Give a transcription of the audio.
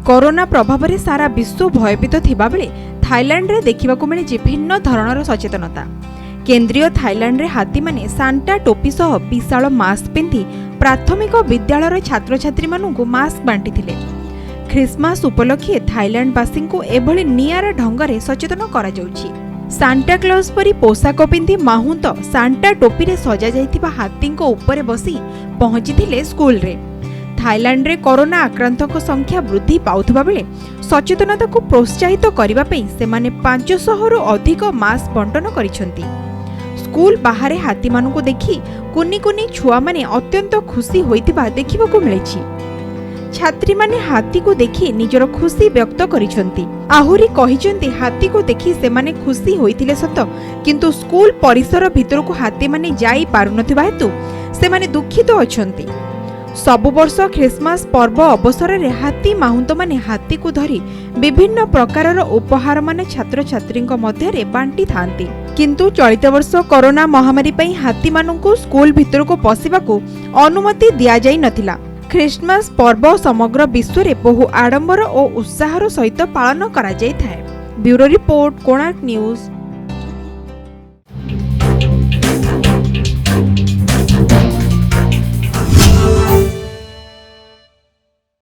Corona प्रभाव में सारा विश्व भयभीत थिबा बेले थाईलैंड रे देखिबाकु मिले भिन्न धरणर सचेतनता। केंद्रीय थाईलैंड रे हाथी माने सांटा टोपी सह विशाल मास्क पिंधि प्राथमिक विद्यालय छात्र छात्री मानू मास्क बांटी। ख्रिसमास उपलक्षे थाईलैंडवासी को एभली नियारा ढंगरे सचेतन करा जाउछि। सांता क्लॉज परी पोशाक पिंधि माहुंत सांटा टोपी रे सजा जाइथिबा हाथी ऊपर बसी पहुंची स्कूल रे। थाईलैंड रे कोरोना आक्रांतक संख्या वृद्धि पाउथबा बेले सचेतनता को प्रोत्साहित करिबा पई सेमाने 500 रु अधिक मास्क बंटन करिसंती। स्कूल बाहर हाथी मानू देखि कुनी कुनी छुआ माने अत्यंत खुशी होइतिबा देखिबाकू मिलिछि। छात्री माने हाथी को देखि निजर खुशी व्यक्त करिसंती। आहुरी कहिसंती हाथी को देखि सेमाने खुशी होइतिले सत, किंतु स्कूल परिसर भितर को हाथी माने जाई पारुनथिबा हेतु सेमाने दुखित अछंती। सबु वर्ष ख्रिसमास पर्व अवसर में हाथी माहुंत माने हाथी को धरी विभिन्न प्रकारर उपहार माने छात्र छात्री मध्य बांटी थांती। किंतु चलित वर्ष कोरोना महामारी पई हाथी मानू स्कूल भितर को पशिबाकू अनुमति दिया जाई नथिला। ख्रिसमास पर्व समग्र विश्व में बहु आडंबर और उत्साहर सहित पालन करा जाय थाए। Bureau report, Konark news.